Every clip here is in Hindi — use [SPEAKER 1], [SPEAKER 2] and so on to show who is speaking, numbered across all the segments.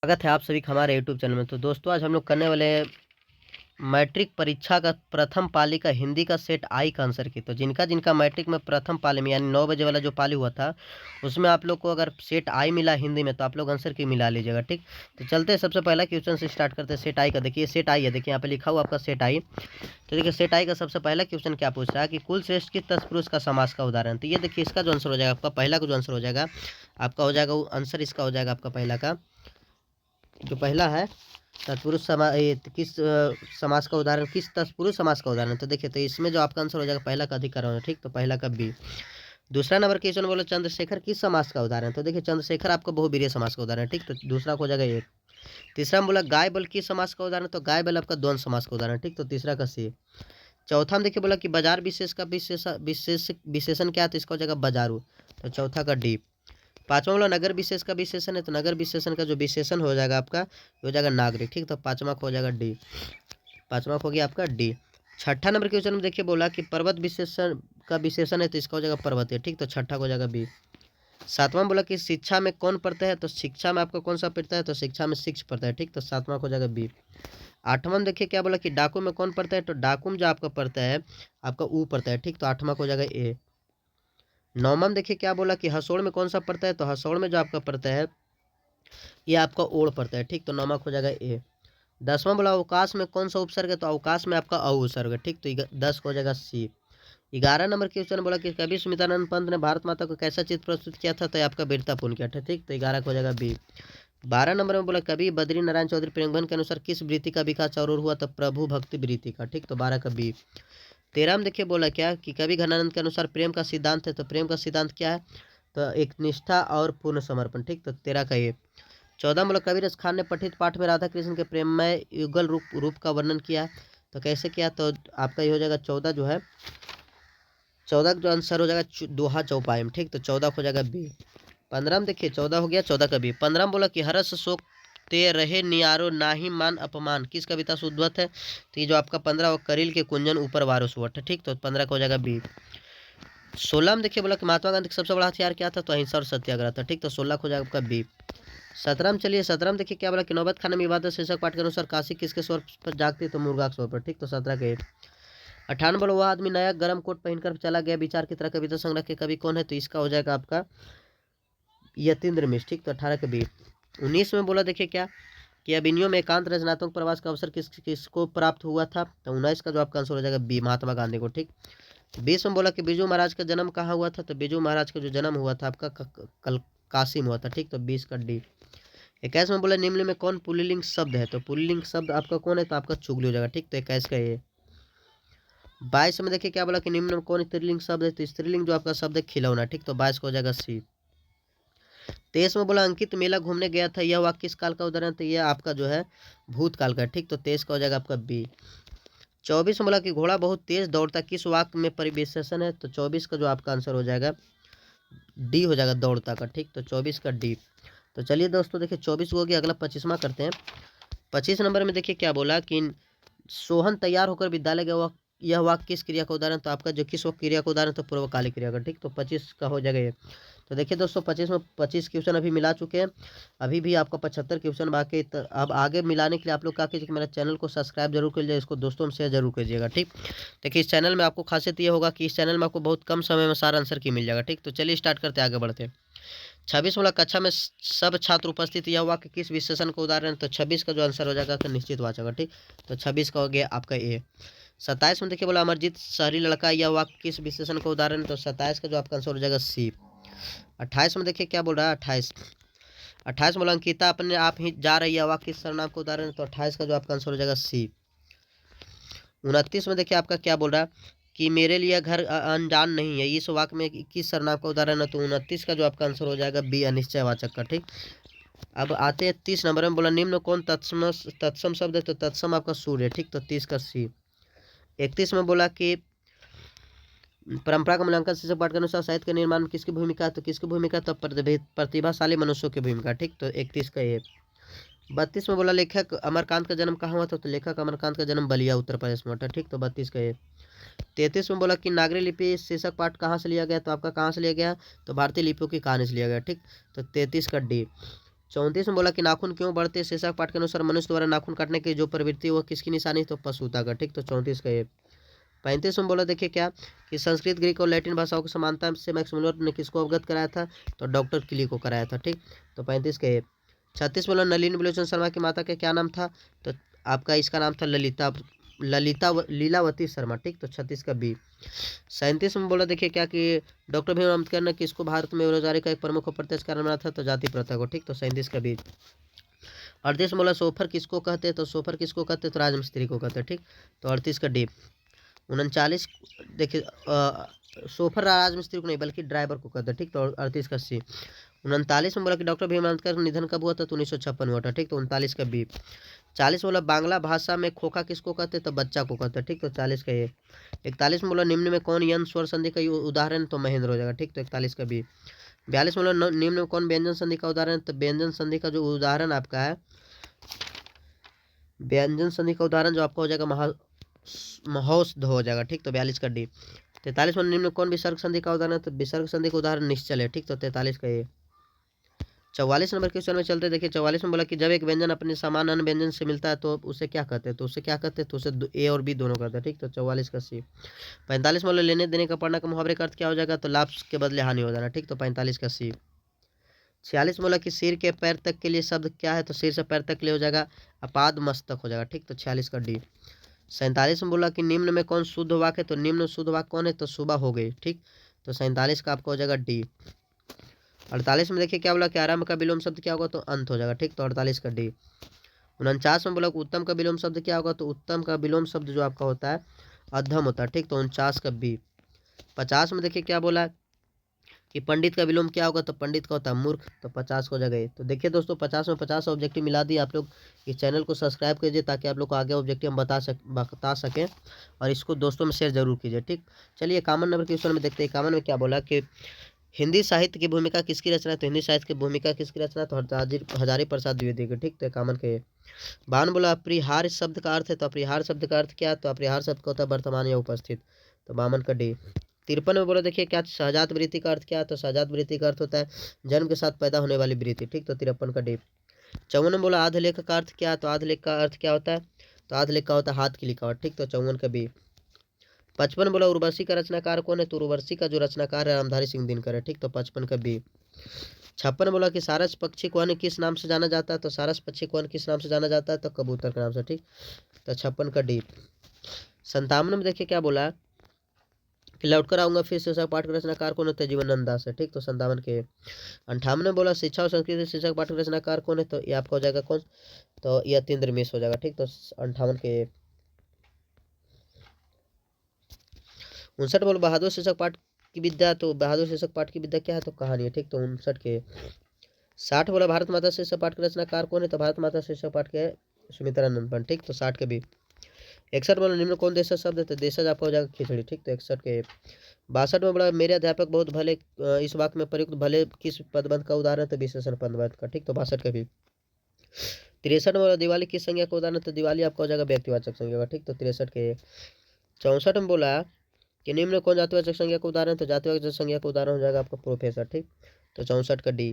[SPEAKER 1] स्वागत है आप सभी का हमारे यूट्यूब चैनल में। तो दोस्तों आज हम लोग करने वाले हैं मैट्रिक परीक्षा का प्रथम पाली का हिंदी का सेट आई का आंसर की। तो जिनका जिनका मैट्रिक में प्रथम पाली में यानी 9 बजे वाला जो पाली हुआ था उसमें आप लोग को अगर सेट आई मिला हिंदी में तो आप लोग आंसर की मिला लीजिएगा, ठीक। तो चलते हैं सबसे पहला क्वेश्चन से स्टार्ट करते हैं। सेट आई का देखिए, सेट आई है, देखिए यहाँ पे लिखा हुआ आपका सेट आई। तो देखिए सेट आई का सबसे पहला क्वेश्चन क्या पूछ रहा है कि कुल श्रेष्ठ की तत्पुरुष का समास का उदाहरण। तो ये देखिए इसका जो आंसर हो जाएगा आपका पहला का जो आंसर हो जाएगा आपका हो जाएगा वो आंसर इसका हो जाएगा आपका पहला का जो पहला है तत्पुरुष किस समास का उदाहरण, किस तत्पुरुष समास का उदाहरण। तो देखिए तो इसमें जो आपका आंसर हो जाएगा पहला का अधिकरण है, ठीक। तो पहला का बी। दूसरा नंबर क्वेश्चन बोलो चंद्रशेखर किस समास का उदाहरण। तो देखिए चंद्रशेखर आपका बहुवीर्य समास का उदाहरण है, ठीक। तो दूसरा को हो जाएगा एक। तीसरा में बोला गाय बल किस समास का उदाहरण। तो गाय बल आपका द्वंद्व समास का उदाहरण, ठीक। तो तीसरा का सी। चौथा में देखिए बोला कि बाजार विशेष का विशेषण क्या है। तो इसका हो जाएगा बाजारू। तो चौथा का डी। पांचवा वाला नगर विशेष का विशेषण है। तो नगर विशेषण का जो विशेषण हो जाएगा आपका हो जाएगा नागरिक, ठीक। तो पांचवा हो जाएगा डी। पांचवा हो गया आपका डी। छठा नंबर क्वेश्चन में देखिए बोला कि पर्वत विशेषण का विशेषण है। तो इसका हो जाएगा पर्वतीय, ठीक। तो छठा हो जाएगा बी। सातवां बोला कि शिक्षा में कौन पढ़ता है। तो शिक्षा में आपका कौन सा पढ़ता है। तो शिक्षा में सिक्स पढ़ता है, ठीक। तो सातवां हो जाएगा बी। आठवां में देखिए क्या बोला कि डाकू में कौन पढ़ता है। तो डाकू में जो आपका पढ़ता है आपका ऊ पढ़ता है, ठीक। तो आठवां हो जाएगा ए। नौवां में देखिए क्या बोला कि हसोड़ में कौन सा पड़ता है। तो हसोड़ में जो आपका पड़ता है ये आपका ओढ़ पड़ता है, ठीक। तो नमक हो जाएगा ए। 10वां बोला अवकाश में कौन सा उपसर्ग है। तो अवकाश में आपका उपसर्ग है, ठीक। तो 10 हो जाएगा सी। 11 नंबर क्वेश्चन बोला कि कवि सुमित्रानंद पंत ने भारत माता को कैसा चित्र प्रस्तुत किया था। तो ये आपका वीरतापूर्ण किया था, ठीक। तो 11 हो जाएगा बी। 12 नंबर में बोला कवि बद्री नारायण चौधरी प्रेमबंध के अनुसार किस वृत्ति का विकास जरूर हुआ। तो प्रभु भक्ति वृत्ति का, ठीक। तो 12 का बी। 13 में देखिए बोला क्या कि कवि घनानंद के अनुसार प्रेम का सिद्धांत है। तो प्रेम का सिद्धांत क्या है। तो एक निष्ठा और पूर्ण समर्पण, ठीक। तो 13 का ये। 14 बोला कबीर खान ने पठित पाठ में राधा कृष्ण के प्रेममय युगल रूप का वर्णन किया। तो कैसे किया। तो आपका ये हो जाएगा 14 जो है 14 जो आंसर हो जाएगा दोहा चौपाई में, ठीक। तो 14 हो जाएगा बी। 15 में देखिए 14 हो गया 14 का बी। 15 में बोला कि हर्ष शोक ते रहे नियारो नाही मान अपमान किस कविता से उद्भत है। तो ये जो आपका 15 वो करील के कुंजन ऊपर वारो सुवट है, ठीक। तो 15 का हो जाएगा बी। 16 में देखिए बोला कि महात्मा गांधी का सबसे बड़ा हथियार क्या था। तो अहिंसा और सत्याग्रह था, ठीक। तो 16 हो जाएगा आपका बी। 17 में चलिए 17 में देखिए क्या बोला कि नौबत खाने में इबादत शीर्षक पाठ के अनुसार काशी किसके स्वर पर जागती। तो मुर्गा के स्वर पर, ठीक। तो 17 के। 98 बोला वह आदमी नया गर्म कोट पहनकर चला गया विचार की तरह कविता संग्रह के कवि कौन है। तो इसका हो जाएगा आपका यतीन्द्र मिश्र, ठीक। तो 18 के बी। 19 में बोला देखिए क्या कि अभिनयों में एकांत रचनात्मक प्रवास का अवसर किसको प्राप्त हुआ था। तो 19 का जो आपका आंसर हो जाएगा बी महात्मा गांधी को, ठीक। 20 में बोला कि बिरजू महाराज का जन्म कहाँ हुआ था। तो बिरजू महाराज का जो जन्म हुआ था आपका कल काशी में हुआ था, ठीक। तो 20 का डी। 21 में बोला निम्न में कौन पुल्लिंग शब्द है। तो पुल्लिंग शब्द आपका कौन है। तो आपका चुगली हो जाएगा, ठीक। तो 21 का ये। 22 में देखिए क्या बोला कि निम्न में कौन स्त्रीलिंग शब्द है। तो स्त्रीलिंग जो आपका शब्द है खिलौना, ठीक। तो 22 का हो जाएगा सी। 23 में बोला अंकित मेला घूमने गया था यह वाक्य किस काल का उदाहरण। तो यह आपका जो है भूतकाल का, ठीक। तो 23 का हो जाएगा आपका बी। 24 में बोला कि घोड़ा बहुत तेज दौड़ता किस वाक्य में परिविशेषण है। तो 24 का जो आपका आंसर हो जाएगा डी हो जाएगा दौड़ता का, ठीक। तो 24 का डी। तो चलिए दोस्तों देखिए 24 हो गया, अगला 25वां करते हैं। 25 नंबर में देखिए क्या बोला कि सोहन तैयार होकर विद्यालय गया यह वाक्य किस क्रिया का उदाहरण। तो आपका जो किस क्रिया का उदाहरण तो पूर्वकालिक क्रिया का, ठीक। तो 25 का हो जाएगा ये। तो देखिए दोस्तों 25 में 25 क्वेश्चन अभी मिला चुके हैं, अभी भी आपका 75 क्वेश्चन बाकी। तो अब आगे मिलाने के लिए आप लोग क्या कीजिए कि मेरा चैनल को सब्सक्राइब जरूर कीजिए, इसको दोस्तों में शेयर जरूर कीजिएगा, ठीक। देखिए इस चैनल में आपको खासियत ये होगा कि इस चैनल में आपको बहुत कम समय में सारा आंसर की मिल जाएगा, ठीक। तो चलिए स्टार्ट करते आगे बढ़ते। 26 वाला कक्षा में सब छात्र उपस्थित यह वाक्य किस विशेषण का उदाहरण। तो 26 का जो आंसर हो जाएगा निश्चित वाचक, ठीक। तो 26 का हो गया आपका ए। 27 में देखिए बोला अमरजीत शहरी लड़का यह वाक्य किस विशेषण का उदाहरण है। तो 27 का जो आपका आंसर हो जाएगा सी। 28 में देखिए क्या बोल रहा है 28 बोला अंकिता अपने आप ही जा रही है वाक्य किस सर्वनाम का उदाहरण है। तो 28 का जो आपका आंसर हो जाएगा सी। 29 में देखिए आपका क्या बोल रहा है कि मेरे लिए घर अनजान नहीं है इस वाक्य में किस सर्वनाम का उदाहरण है। तो 29 का जो आपका आंसर हो जाएगा बी अनिश्चयवाचक का, ठीक। अब आते हैं 30 नंबर में बोला निम्न कौन तत्सम शब्द है। तो तत्सम आपका सूर्य, ठीक। तो 30 का सी। 31 में बोला कि परंपरा का मूल्यांकन शीर्षक पाठ के अनुसार साहित्य के निर्माण में किसकी भूमिका है। तो किसकी भूमिका। तो प्रतिभाशाली मनुष्यों की भूमिका, ठीक। तो 31 का ये। 32 में बोला लेखक अमरकांत का जन्म कहाँ हुआ था। तो लेखक अमरकांत का जन्म बलिया उत्तर प्रदेश में होता है, ठीक। तो 32 का ये। 33 में बोला कि नागरी लिपि शीर्षक पाठ कहाँ से लिया गया। तो आपका कहाँ से लिया गया। तो भारतीय लिपियों की कहानी से लिया गया, ठीक। तो 33 का डी। 34 में बोला कि नाखून क्यों बढ़ते हैं? शीर्षक पाठ के अनुसार मनुष्य द्वारा नाखून काटने की जो प्रवृत्ति वह किसकी निशानी? तो पशुता का। ठीक, तो 34 का ये। 35 में बोला देखिए क्या कि संस्कृत, ग्रीक और लैटिन भाषाओं की समानता से मैक्स मुलर ने किसको अवगत कराया था? तो डॉक्टर क्ली को कराया था। ठीक, तो 35 का ये। 36 बोला नलिनी विलोचन शर्मा की माता का क्या नाम था? तो आपका इसका नाम था लीलावती शर्मा। ठीक, तो 36 का बी। 37 में बोला देखिए क्या कि डॉक्टर भीम अम्बेडकर ने किसको भारत में बेरोजगारी का एक प्रमुख प्रत्यक्ष कारण बना था? तो जाति प्रथा को। ठीक, तो 37 का बी। 38 में बोला सोफर किसको कहते हैं? तो सोफर किसको कहते हैं? तो राजमिस्त्री को कहते हैं। ठीक, तो 38 का डी। 39 देखिए सोफर राजमिस्त्री को नहीं बल्कि ड्राइवर को कहते हैं। ठीक, तो 38 का सी। 39 में बोला कि डॉक्टर भीम अम्बेडकर का निधन कब हुआ था? तो 1956 हुआ था। ठीक, तो 39 का बी। 40 बोला बांग्ला भाषा में खोखा किसको कहते हैं? तो बच्चा को कहते हैं। ठीक, तो 40 का ये। 41 में बोला निम्न में कौन यन स्वर संधि का उदाहरण? तो महेंद्र हो जाएगा। ठीक, तो 41 का बी। 42 में बोला निम्न में कौन व्यंजन संधि का उदाहरण? तो व्यंजन संधि का जो उदाहरण आपका है, व्यंजन संधि का उदाहरण जो आपका हो जाएगा महौषध हो जाएगा। ठीक, तो 42 का डी। 43 में निम्न में कौन विसर्ग संधि का उदाहरण है? तो विसर्ग संधि का उदाहरण निश्चल है। ठीक, तो 43 का ये। 44 नंबर क्वेश्चन में चलते देखिए। 44 में बोला कि जब एक व्यंजन अपने समान अन्य व्यंजन से मिलता है तो उसे क्या कहते हैं? तो उसे क्या कहते हैं? तो उसे ए और बी दोनों कहते हैं। ठीक, तो 44 का सी। 45 में बोला लेने देने का पढ़ना का मुहावरे का अर्थ क्या हो जाएगा? तो लाभ के बदले हानि हो जाना। ठीक, तो 45 का सी। 46 में बोला कि सिर के पैर तक के लिए शब्द क्या है? तो सिर से पैर तक के लिए हो जाएगा अपाद मस्तक हो जाएगा। ठीक, तो 46 का डी। 47 में बोला कि निम्न में कौन शुद्ध वाक्य है? तो निम्न शुद्ध वाक्य कौन है? तो सुबह हो गई। ठीक, तो 47 का आपका हो जाएगा डी। 48 में देखिए क्या बोला कि आरंभ का विलोम शब्द क्या होगा? तो अंत हो जाएगा। ठीक, तो 48 का डी। 49 में बोला कि उत्तम का विलोम शब्द क्या होगा? तो उत्तम का विलोम शब्द जो आपका होता है अधम होता है। ठीक, तो 49 का बी। 50 में देखिए क्या बोला कि पंडित का विलोम क्या होगा? तो पंडित का होता है मूर्ख। तो 50 हो जाएगा। तो देखिए दोस्तों 50 में 50 ऑब्जेक्टिव मिला दिए। आप लोग इस चैनल को सब्सक्राइब कीजिए ताकि आप लोग को आगे ऑब्जेक्टिव हम बता सकें और इसको दोस्तों में शेयर जरूर कीजिए। ठीक, चलिए 51 नंबर क्वेश्चन में देखते हैं। 51 में क्या बोला कि हिंदी साहित्य की भूमिका किसकी रचना? तो हिंदी साहित्य की भूमिका किसकी रचना? तो हजारी प्रसाद द्विवेदी की। ठीक, तो 51 के। 52 बोला अपरिहार्य शब्द का अर्थ है। तो अपरिहार्य शब्द का अर्थ क्या? तो अपरिहार्य शब्द का होता है वर्तमान या उपस्थित। तो 52 का डी। 53 में बोला देखिए क्या सहजात वृत्ति का अर्थ क्या है? तो सहजात वृत्ति का अर्थ होता है जन्म के साथ पैदा होने वाली वृत्ति। ठीक, तो 53 का डी। 54 में बोला आधलेख का अर्थ क्या है? तो आधलेख का अर्थ क्या होता है? तो आधलेख का होता है हाथ की लिखावट। ठीक, तो 54 का बी। 55 बोला उर्वशी का रचनाकार कौन है? तो उर्वशी का जो रचनाकार है रामधारी सिंह दिनकर है। ठीक, तो 55 का बी। 56 बोला कि सारस पक्षी को अन्य किस नाम से जाना जाता है? तो सारस पक्षी को अन्य किस नाम से जाना जाता है? तो कबूतर के नाम से। ठीक, तो 56 का डी। 57 में देखिए क्या बोला कि लौट कर आऊंगा फिर शीर्षक पाठ का रचनाकार कौन होता है? जीवनानंद दास है। ठीक, तो 57 के। 58 में बोला शिक्षा और संस्कृति शीर्षक पाठ का रचनाकार कौन है? तो ये आपका हो जाएगा कौन? तो यतीन्द्र मिश्र हो जाएगा। ठीक, तो 58 के। 59 बोला बहादुर शीर्षक पाठ की विद्या। तो बहादुर शीर्षक पाठ की विद्या क्या है? तो कहानी है। ठीक, तो 59 के। 60 बोला भारत माता शीर्षक पाठ का रचनाकार कौन है? तो भारत माता शीर्षक पाठ के सुमित्रानंद पंत। ठीक, तो 60 के भी। 61 बोला निम्न कौन देशज शब्द है? तो देशज आपका हो जाएगा खिचड़ी। ठीक, तो 61 के। 62 में बोला मेरे अध्यापक बहुत भले, इस वाक्य में प्रयुक्त भले किस पदबंध का उदाहरण? तो विशेषण पदबंध का। ठीक, तो 62 का भी। 63 में बोला दिवाली किस संज्ञा का उदाहरण? तो दिवाली आपका हो जाएगा व्यक्तिवाचक संज्ञा का। ठीक, तो 63 के। 64 में बोला कि निम्न कौन जातिवाचक संज्ञा का उदाहरण? तो जातिवाचक संज्ञा का उदाहरण हो जाएगा आपका प्रोफेसर। ठीक, तो 64 का डी।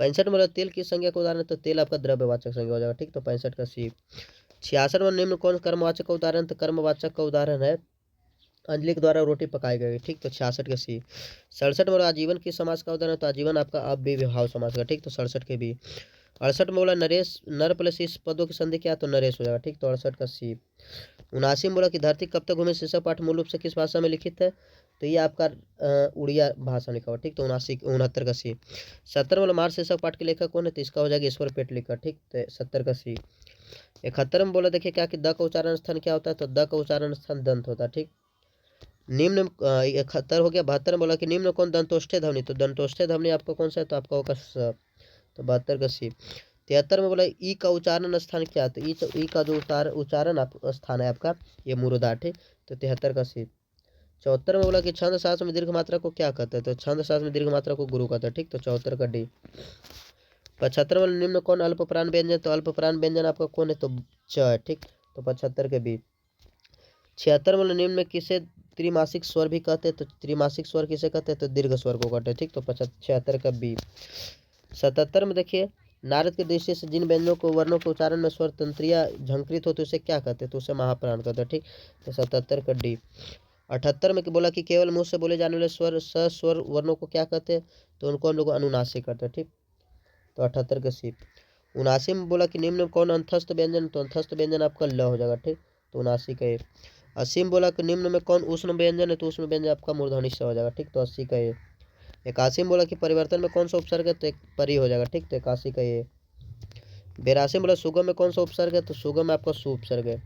[SPEAKER 1] 65 में बोला तेल किस संज्ञा का उदाहरण? तो तेल आपका द्रव्यवाचक संज्ञा हो जाएगा। ठीक, तो 65 का सी। 66 में निम्न कौन कर्मवाचक का उदाहरण? तो कर्मवाचक का उदाहरण है अंजलि के द्वारा रोटी पकाई गई। ठीक, तो 66 का सी। 67 में आजीवन किस समास का उदाहरण? तो आजीवन आपका अव्ययीभाव समास का। ठीक, तो 67 के बी। 68 में बोला नरेश नर प्लस इस पदों की संधि क्या? तो नरेश हो जाएगा। ठीक, तो 68 का सी। 79 में बोला कि धरती कब तक घूमे शीर्षक पाठ मूल रूप से किस भाषा में लिखित है? तो ये आपका उड़िया भाषा में लिखा हुआ। ठीक, तो 69 का सी। 70 बोला मार शीर्षक पाठ के लेखक कौन है? तो इसका हो जाएगा ईश्वर पेटलिकर। ठीक, तो 70 का सी। 71 में बोला देखिए क्या कि द का उच्चारण स्थान क्या होता है? तो द का उच्चारण स्थान दंत होता है। ठीक, निम्न 71 हो गया। 72 में बोला कि निम्न कौन दंतोष्ठे ध्वनि? तो दंतोष्ठे ध्वनि आपका कौन सा है? तो आपका होगा स। तो 72 का सी। 73 में बोला ई का उच्चारण स्थान क्या है? तो ई का जो उच्चारण स्थान है आपका ये मूर्धाठ है। तो 73 का सी। 74 में बोला कि छंद शास्त्र में दीर्घ मात्रा को क्या कहते हैं? तो छंद शास्त्र में दीर्घ मात्रा को गुरु कहते हैं। ठीक, तो 74 का डी। 75 में निम्न कौन अल्प प्राण व्यंजन? तो अल्प प्राण व्यंजन आपका कौन है? तो च है। ठीक, तो 75 के बी। 76 में निम्न में किसे त्रिमासिक स्वर भी कहते हैं? तो त्रिमासिक स्वर किसे कहते हैं? तो दीर्घ स्वर को कहते हैं। ठीक, तो 76 का बी। 77 में देखिए नारद की दृष्टि से जिन व्यंजनों को वर्णों के उच्चारण में स्वर तंत्रियाँ झंकृत हो तो उसे क्या कहते हैं, तो उसे महाप्राण कहते हैं। ठीक, तो 77 का डी। 78 में बोला कि केवल मुंह से बोले जाने वाले स्वर सस्वर वर्णों को क्या कहते हैं, तो उनको हम लोग अनुनासिक करते हैं। ठीक, तो 78 का सी। 79 में बोला कि निम्न में कौन अंतस्थ व्यंजन, तो अंतस्थ व्यंजन आपका ल हो जाएगा। ठीक, तो 79 का ए। 80 में बोला कि निम्न में कौन उष्ण व्यंजन है, तो उष्ण व्यंजन आपका मूर्धनी से हो जाएगा। ठीक, तो 80 का ए। 81 में बोला कि परिवर्तन में कौन सा उपसर्ग है, तो एक परी हो जाएगा। ठीक, तो 81 का ए। 82 में बोला सुगम में कौन सा उपसर्ग है, तो सुगम में आपका सु उपसर्ग है।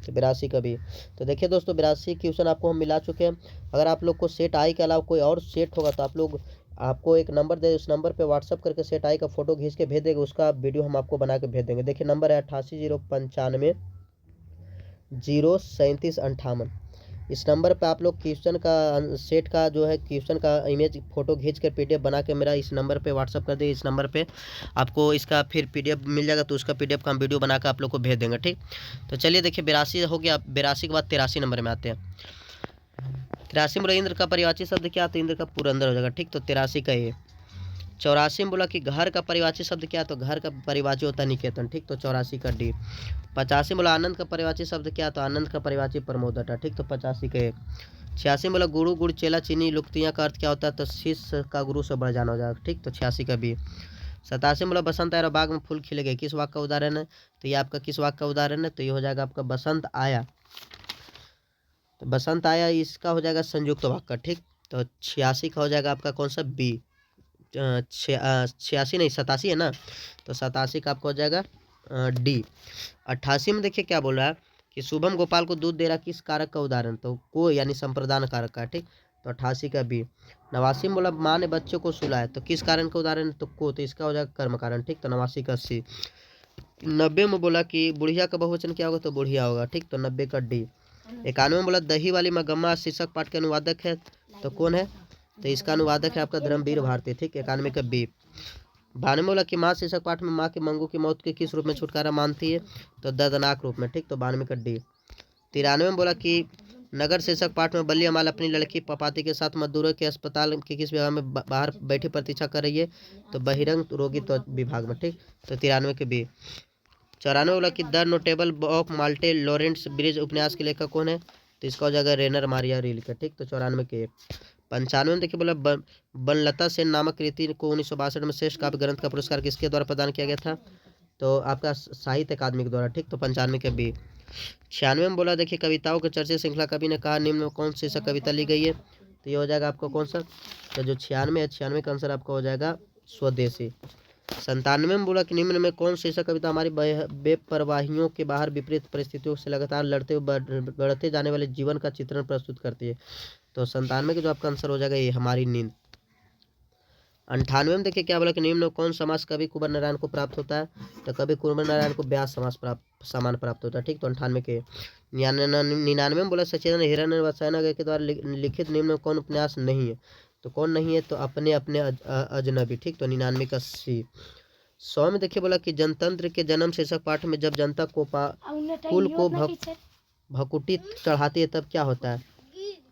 [SPEAKER 1] तो 82 का भी। तो देखिए दोस्तों 82 क्वेश्चन आपको हम मिला चुके हैं। अगर आप लोग को सेट आई के अलावा कोई और सेट होगा तो आप लोग, आपको एक नंबर दे, उस नंबर पे व्हाट्सअप करके सेट आई का फोटो खींच के भेज देंगे, उसका वीडियो हम आपको बना के भेज देंगे। देखिए नंबर है 8809503758। इस नंबर पे आप लोग क्वेश्चन का सेट का जो है क्वेश्चन का इमेज फोटो खींच कर पीडीएफ बना के मेरा इस नंबर पे व्हाट्सअप कर दे। इस नंबर पे आपको इसका फिर पीडीएफ मिल जाएगा, तो उसका पीडीएफ का हम वीडियो बना के आप लोग को भेज देंगे। ठीक, तो चलिए देखिए 82 हो गया। 82 के बाद 83 नंबर में आते हैं। 83 में इंद्र का परिवाची शब्द क्या, तो इंद्र का पुरंदर हो जाएगा। ठीक, तो 83 का ये। 84 में बोला कि घर का परिवाची शब्द क्या, तो घर का परिवाची होता है निकेतन। ठीक, तो 84 का डी। 85 में बोला आनंद का परिवाची शब्द क्या, तो आनंद का परिवाची प्रमोदटा। ठीक, तो 85 का 86 में बोला गुरु गुड़ चेला चीनी लुक्तियाँ का अर्थ क्या होता है, तो शिष्य का गुरु से बढ़ जाना हो जाएगा। ठीक, तो 86 का बी। 87 में बोला बसंत आया बाग में फूल खिले गए, किस वाक्य का उदाहरण है, तो ये आपका किस वाक्य का उदाहरण है, तो ये हो जाएगा आपका बसंत आया। तो बसंत आया इसका हो जाएगा संयुक्त वाक्य। ठीक, तो 86 का हो जाएगा आपका कौन सा बी। 86 नहीं 87 है ना, तो 87 का आपका हो जाएगा डी। 88 में देखिए क्या बोल रहा है कि शुभम गोपाल को दूध दे रहा, किस कारक का उदाहरण, तो को यानी संप्रदान कारक का। ठीक, तो 88 का बी। 89 में बोला माँ ने बच्चों को सुलाया, तो किस कारण का उदाहरण, तो को, तो इसका हो जाएगा कर्म कारण। ठीक, तो 89 का सी। 90 में बोला कि बुढ़िया का बहुवचन क्या होगा, तो बुढ़िया होगा। ठीक, तो 90 का डी। 91 में बोला दही वाली मगम्मा शीर्षक पाठ के अनुवादक है, तो कौन है, तो इसका अनुवादक है आपका धर्मवीर भारती। ठीक, 91 का बी। 92 में बोला कि माँ शीर्षक पाठ में माँ के मंगू की मौत के किस रूप में छुटकारा मानती है, तो दर्दनाक रूप में। ठीक, तो 92 का डी। 93 में बोला कि नगर शीर्षक पाठ में बल्ली अमाल अपनी लड़की पपाती के साथ मजदूरों के अस्पताल के किस विभाग में बाहर बैठी प्रतीक्षा कर रही है, तो बहिरंग रोगी तो विभाग में। ठीक, तो 93 के बी। 94 बोला कि the notable of Malte Laurids Brigge उपन्यास के लेखक कौन है, तो इसका हो जाएगा रेनर मारिया रिल्के। ठीक, तो 94 के। 95 में देखिए बोला बनलता सेन नामक कृति को 1962 में श्रेष्ठ काव्य ग्रंथ का पुरस्कार किसके द्वारा प्रदान किया गया था, तो आपका साहित्य अकादमी के द्वारा। ठीक, तो 95 के बी। 96 में बोला देखिए कविताओं के चर्चे श्रृंखला कवि ने कहा निम्न में कौन सी सा कविता ली गई है, तो ये हो जाएगा आपका कौन सा, तो जो 96 है 96 का आंसर आपका हो जाएगा स्वदेशी। 97 में बोला कि निम्न में कौन सी ऐसा कविता हमारी बेपरवाहियों के बाहर विपरीत परिस्थितियों से लगातार लड़ते हुए बढ़ते जाने वाले जीवन का चित्रण प्रस्तुत करती है, तो 97 के जो आपका आंसर हो जाएगा ये हमारी नींद। 98 में देखिए क्या बोला कि निम्न में कौन समास कवि कुंवर नारायण को प्राप्त होता है, तो कवि कुंवर नारायण को व्यास समास समान प्राप्त होता है। ठीक, तो 98 के। 99 में बोला सचेतन हिरण्य वसायन के द्वारा लिखित निम्न में कौन उपन्यास नहीं है, तो कौन नहीं है, तो अपने अपने अजनबी। ठीक, तो 99 का सी। 100 में देखिए बोला कि जनतंत्र के जन्म शीर्षक पाठ में जब जनता को फूल को भकुटी चढ़ाती है तब क्या होता है,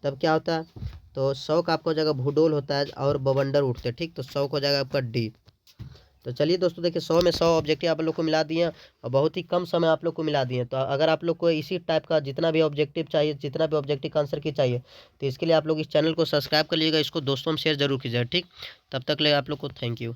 [SPEAKER 1] तब क्या होता है, तो 100 का आपका हो जाएगा भूडोल होता है और बवंडर उठते हैं। ठीक, तो 100 को हो जाएगा आपका डी। तो चलिए दोस्तों देखिए 100 में 100 ऑब्जेक्टिव आप लोग को मिला दिए और बहुत ही कम समय आप लोग को मिला दिए। तो अगर आप लोग को इसी टाइप का जितना भी ऑब्जेक्टिव चाहिए, जितना भी ऑब्जेक्टिव का आंसर की चाहिए, तो इसके लिए आप लोग इस चैनल को सब्सक्राइब कर लीजिएगा, इसको दोस्तों में शेयर जरूर कीजिएगा। ठीक, तब तक ले आप लोग को थैंक यू।